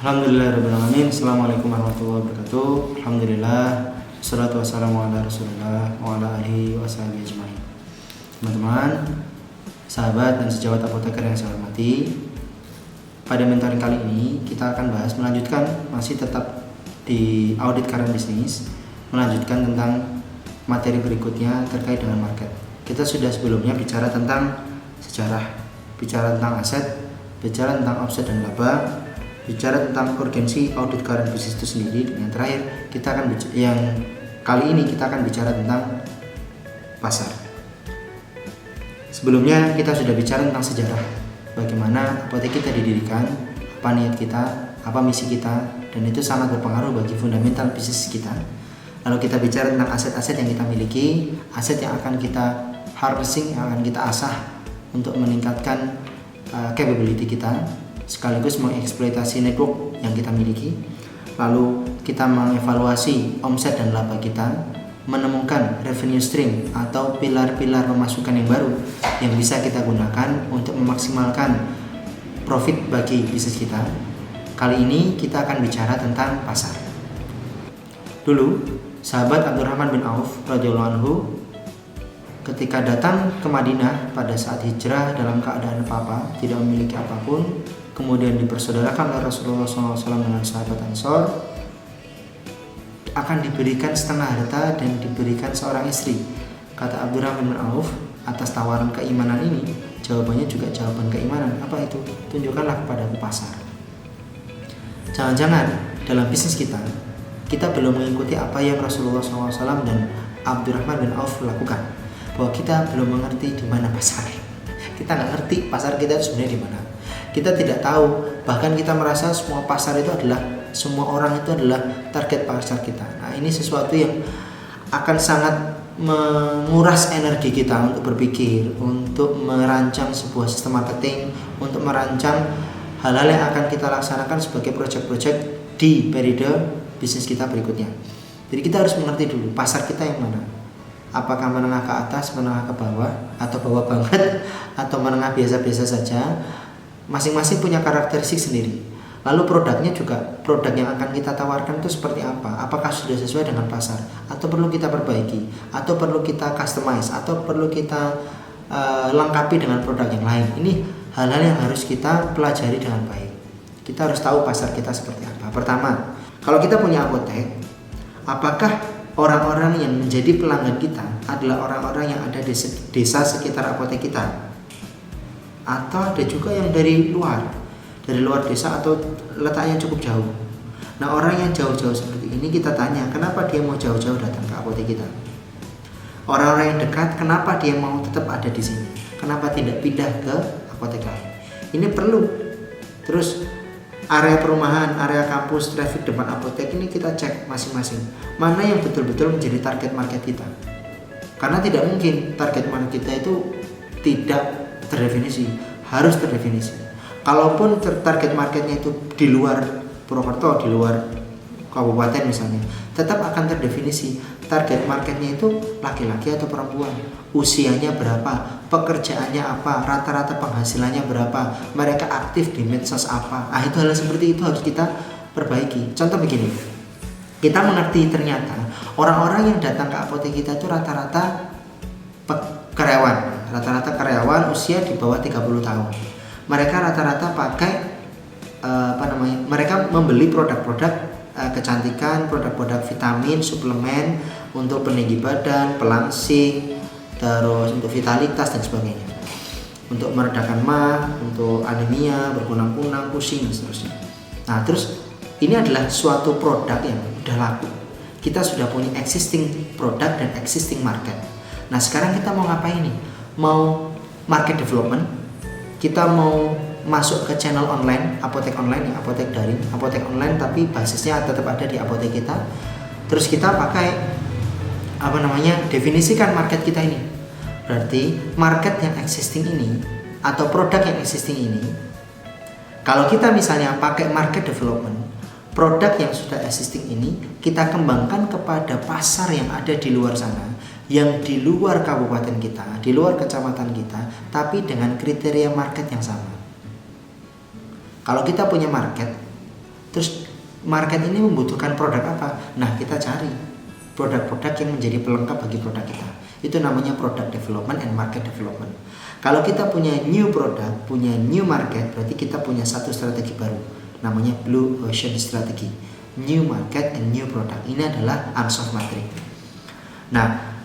Alhamdulillahirrahmanirrahim. Assalamualaikum warahmatullahi wabarakatuh. Alhamdulillah. Wassalatu wassalamu ala rasulillah wa ala alihi wa sahbihi ajma'in. Teman-teman, sahabat dan sejawat apoteker yang saya hormati, pada mentoring kali ini kita akan melanjutkan, masih tetap di audit current business, melanjutkan tentang materi berikutnya terkait dengan market. Kita sudah sebelumnya bicara tentang sejarah, bicara tentang aset, bicara tentang offset dan laba, bicara tentang urgensi audit current business itu sendiri. Dan yang terakhir kali ini kita akan bicara tentang pasar. Sebelumnya kita sudah bicara tentang sejarah, bagaimana apotek kita didirikan, apa niat kita, apa misi kita, dan itu sangat berpengaruh bagi fundamental bisnis kita. Lalu kita bicara tentang aset-aset yang kita miliki, aset yang akan kita harvesting, yang akan kita asah untuk meningkatkan capability kita, sekaligus mengeksploitasi network yang kita miliki. Lalu kita mengevaluasi omset dan laba kita, menemukan revenue stream atau pilar-pilar pemasukan yang baru yang bisa kita gunakan untuk memaksimalkan profit bagi bisnis kita. Kali ini kita akan bicara tentang pasar. Dulu, sahabat Abdurrahman bin Auf radhiyallahu anhu ketika datang ke Madinah pada saat hijrah dalam keadaan apa-apa, tidak memiliki apapun, kemudian dipersaudarakan oleh Rasulullah SAW dengan sahabat Ansor, akan diberikan setengah harta dan diberikan seorang istri. Kata Abdurrahman bin Auf, atas tawaran keimanan ini, jawabannya juga jawaban keimanan. Apa itu? Tunjukkanlah kepadaku pasar. Jangan-jangan dalam bisnis kita belum mengikuti apa yang Rasulullah SAW dan Abdurrahman bin Auf lakukan, bahwa kita belum mengerti di mana pasar. Kita nggak ngerti pasar kita sebenarnya di mana. Kita tidak tahu, bahkan kita merasa semua orang itu adalah target pasar kita. Nah, ini sesuatu yang akan sangat menguras energi kita untuk berpikir, untuk merancang sebuah sistem marketing, untuk merancang hal-hal yang akan kita laksanakan sebagai proyek-proyek di periode bisnis kita berikutnya. Jadi kita harus mengerti dulu pasar kita yang mana. Apakah menengah ke atas, menengah ke bawah, atau bawah banget, atau menengah biasa-biasa saja. Masing-masing punya karakteristik sendiri. Lalu produknya juga, produk yang akan kita tawarkan itu seperti apa? Apakah sudah sesuai dengan pasar? Atau perlu kita perbaiki? Atau perlu kita customize? Atau perlu kita lengkapi dengan produk yang lain? Ini hal-hal yang harus kita pelajari dengan baik. Kita harus tahu pasar kita seperti apa. Pertama, kalau kita punya apotek, apakah orang-orang yang menjadi pelanggan kita adalah orang-orang yang ada di desa sekitar apotek kita? Atau ada juga yang dari luar desa atau letaknya cukup jauh. Nah, orang yang jauh-jauh seperti ini kita tanya, kenapa dia mau jauh-jauh datang ke apotek kita? Orang-orang yang dekat, kenapa dia mau tetap ada di sini? Kenapa tidak pindah ke apotek lain? Ini perlu. Terus area perumahan, area kampus, traffic depan apotek ini kita cek masing-masing. Mana yang betul-betul menjadi target market kita? Karena tidak mungkin target market kita itu tidak terdefinisi, harus terdefinisi. Kalaupun target marketnya itu di luar Purwokerto, di luar kabupaten misalnya, tetap akan terdefinisi target marketnya itu laki-laki atau perempuan, usianya berapa, pekerjaannya apa, rata-rata penghasilannya berapa, mereka aktif di medsos apa. Itu hal seperti itu harus kita perbaiki. Contoh begini, kita mengerti ternyata orang-orang yang datang ke apotek kita itu rata-rata karyawan usia di bawah 30 tahun. Mereka rata-rata pakai mereka membeli produk-produk kecantikan, produk-produk vitamin, suplemen untuk peninggi badan, pelangsing, terus untuk vitalitas dan sebagainya. Untuk meredakan mah, untuk anemia, berkunang-kunang, pusing dan seterusnya. Nah, terus ini adalah suatu produk yang udah laku. Kita sudah punya existing produk dan existing market. Nah, sekarang kita mau ngapain nih? Mau market development, kita mau masuk ke channel online, apotek online, apotek daring, apotek online tapi basisnya tetap ada di apotek kita. Terus kita pakai definisikan market kita ini. Berarti market yang existing ini atau produk yang existing ini, kalau kita misalnya pakai market development, produk yang sudah existing ini kita kembangkan kepada pasar yang ada di luar sana, yang di luar kabupaten kita, di luar kecamatan kita, tapi dengan kriteria market yang sama. Kalau kita punya market, Terus market ini membutuhkan produk apa? Nah, kita cari produk-produk yang menjadi pelengkap bagi produk kita. Itu namanya product development and market development. Kalau kita punya new product, punya new market, berarti kita punya satu strategi baru, namanya Blue Ocean Strategy. New market and new product. Ini adalah unsolved metric. Nah,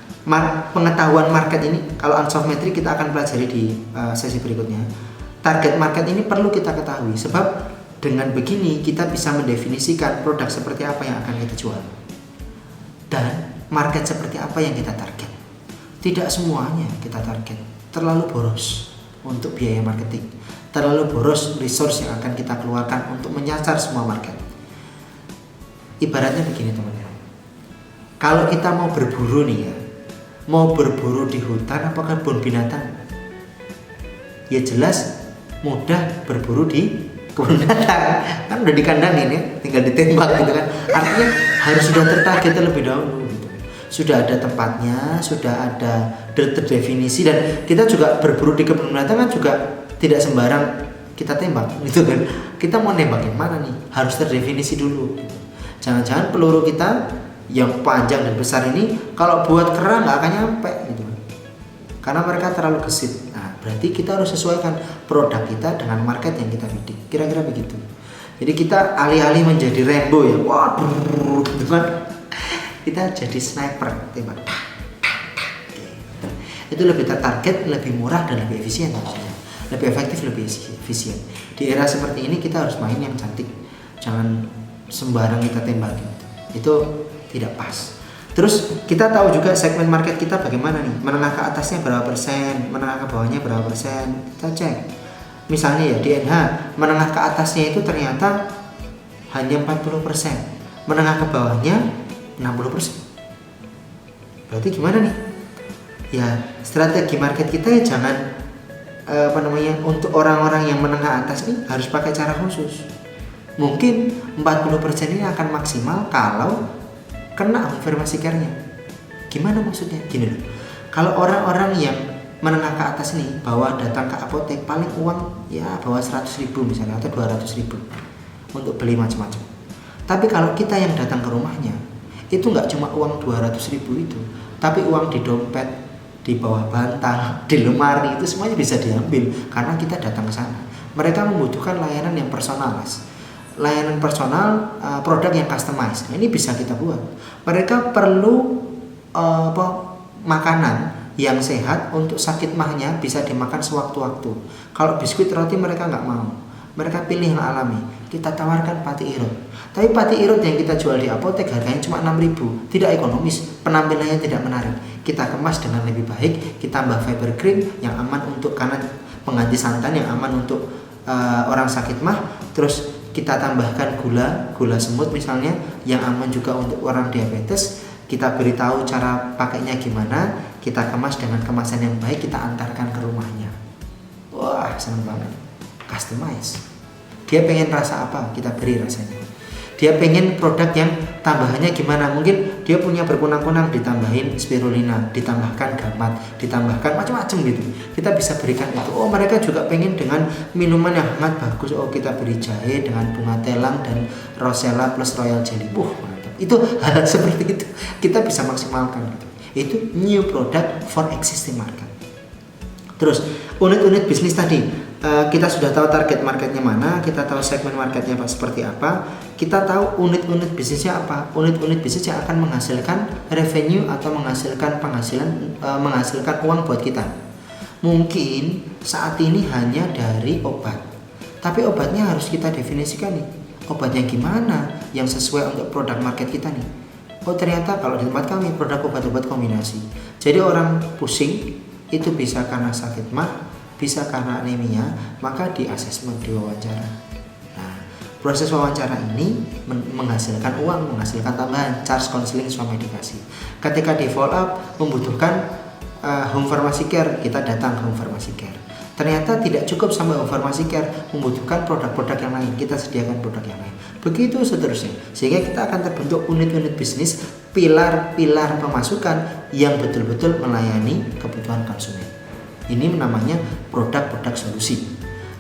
pengetahuan market ini, kalau unsolved metric kita akan pelajari di sesi berikutnya. Target market ini perlu kita ketahui, sebab dengan begini kita bisa mendefinisikan produk seperti apa yang akan kita jual dan market seperti apa yang kita target. Tidak semuanya kita target, terlalu boros untuk biaya marketing, terlalu boros resource yang akan kita keluarkan untuk menyasar semua market. Ibaratnya begini teman-teman, kalau kita mau berburu nih ya, mau berburu di hutan apa kebun binatang, ya jelas mudah berburu di kebun binatang, kan udah dikandangin ya, tinggal ditembak gitu kan. Artinya harus sudah tertarget terlebih dahulu gitu. Sudah ada tempatnya, sudah ada terdefinisi, dan kita juga berburu di kebun binatang kan juga tidak sembarang kita tembak gitu kan. Kita mau nembak yang mana nih, harus terdefinisi dulu gitu. Jangan-jangan peluru kita yang panjang dan besar ini kalau buat kera nggak akan nyampe gitu, karena mereka terlalu gesit. Nah, berarti kita harus sesuaikan produk kita dengan market yang kita bidik, kira-kira begitu. Jadi kita alih-alih menjadi Rambo ya, waduh gitu kan, kita jadi sniper, tembak. Itu lebih tertarget, lebih murah dan lebih efisien maksudnya. Lebih efektif, lebih efisien. Di era seperti ini kita harus main yang cantik, jangan sembarang kita tembak gitu. Itu tidak pas. Terus kita tahu juga segmen market kita bagaimana nih, menengah ke atasnya berapa persen, menengah ke bawahnya berapa persen, kita cek. Misalnya ya di NH, menengah ke atasnya itu ternyata hanya 40%, menengah ke bawahnya 60%. Berarti gimana nih? Ya strategi market kita ya jangan untuk orang-orang yang menengah atas nih harus pakai cara khusus. Mungkin 40% ini akan maksimal kalau kena konfirmasi care-nya. Gimana maksudnya? Gini loh. Kalau orang-orang yang menengah ke atas nih datang ke apotek, paling uang ya bawa 100.000 misalnya atau 200.000 untuk beli macam-macam. Tapi kalau kita yang datang ke rumahnya, itu nggak cuma uang 200.000 itu, tapi uang di dompet, di bawah bantal, di lemari, itu semuanya bisa diambil karena kita datang ke sana. Mereka membutuhkan layanan yang personalis. Layanan personal, produk yang customized. Nah, ini bisa kita buat. Mereka perlu makanan yang sehat untuk sakit mahnya bisa dimakan sewaktu-waktu. Kalau biskuit roti mereka nggak mau. Mereka pilih yang alami. Kita tawarkan pati irut. Tapi pati irut yang kita jual di apotek harganya cuma 6.000, tidak ekonomis, penampilannya tidak menarik. Kita kemas dengan lebih baik, kita tambah fiber cream yang aman untuk pengganti santan yang aman untuk orang sakit mah. Terus kita tambahkan gula semut misalnya yang aman juga untuk orang diabetes. Kita beritahu cara pakainya gimana, kita kemas dengan kemasan yang baik, kita antarkan ke rumahnya. Wah, seneng banget. Customize. Dia pengen rasa apa, kita beri rasanya. Dia pengen produk yang tambahannya gimana, mungkin dia punya berkunang-kunang, ditambahin spirulina, ditambahkan gamat, ditambahkan macam-macam gitu. Kita bisa berikan itu. Oh, mereka juga pengen dengan minuman yang hangat bagus. Oh, kita beri jahe dengan bunga telang dan rosella plus royal jelly. Mantap. Itu hal seperti itu kita bisa maksimalkan gitu. Itu new product for existing market. Terus unit-unit bisnis tadi, kita sudah tahu target marketnya mana, kita tahu segmen marketnya seperti apa, kita tahu unit-unit bisnisnya apa. Unit-unit bisnis yang akan menghasilkan revenue atau menghasilkan penghasilan, menghasilkan uang buat kita. Mungkin saat ini hanya dari obat, tapi obatnya harus kita definisikan nih. Obatnya gimana yang sesuai untuk produk market kita nih. Oh, ternyata kalau di tempat kami produk obat-obat kombinasi. Jadi orang pusing itu bisa karena sakit mah, bisa karena anemia, maka di asesmen, di wawancara. Nah, proses wawancara ini menghasilkan uang, menghasilkan tambahan, charge counseling sama medikasi. Ketika di follow up membutuhkan home pharmacy care, kita datang ke home pharmacy care. Ternyata tidak cukup sampai home pharmacy care, membutuhkan produk-produk yang lain, kita sediakan produk yang lain. Begitu seterusnya, sehingga kita akan terbentuk unit-unit bisnis, pilar-pilar pemasukan yang betul-betul melayani kebutuhan konsumen. Ini namanya produk-produk solusi.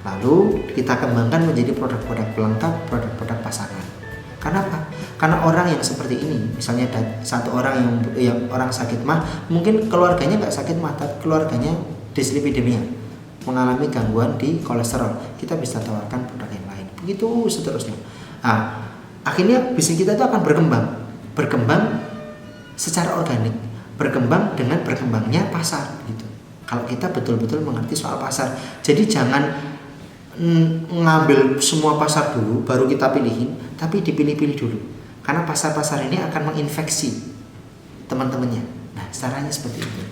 Lalu kita kembangkan menjadi produk-produk pelengkap, produk-produk pasangan. Kenapa? Karena orang yang seperti ini, misalnya satu orang yang orang sakit mah, mungkin keluarganya nggak sakit mah, tapi keluarganya dislipidemia, mengalami gangguan di kolesterol. Kita bisa tawarkan produk yang lain. Begitu seterusnya. Nah, akhirnya bisnis kita itu akan berkembang secara organik, berkembang dengan berkembangnya pasar gitu. Kalau kita betul-betul mengerti soal pasar, jadi jangan ngambil semua pasar dulu baru kita pilihin, tapi dipilih-pilih dulu, karena pasar-pasar ini akan menginfeksi teman-temannya. Nah, caranya seperti itu.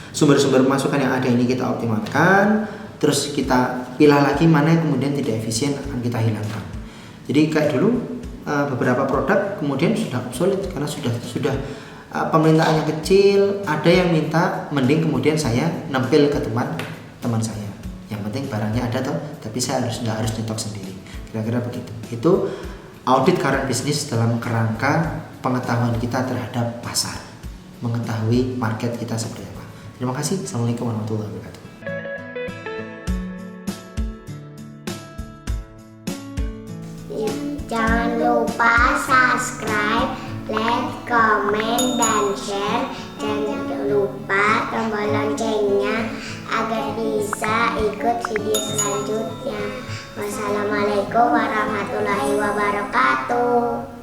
Sumber-sumber masukan yang ada ini kita optimalkan, terus kita pilah lagi mana yang kemudian tidak efisien akan kita hilangkan. Jadi kayak dulu beberapa produk kemudian sudah obsolete karena sudah pemerintahnya kecil, ada yang minta mending kemudian saya nempel ke teman saya. Yang penting barangnya ada toh, tapi saya nggak harus nyetok sendiri. Kira-kira begitu. Itu audit current business dalam kerangka pengetahuan kita terhadap pasar, mengetahui market kita seperti apa. Terima kasih. Assalamualaikum warahmatullahi wabarakatuh. Jangan lupa subscribe, like, comment, dan share. Jangan lupa tombol loncengnya agar bisa ikut video selanjutnya. Wassalamualaikum warahmatullahi wabarakatuh.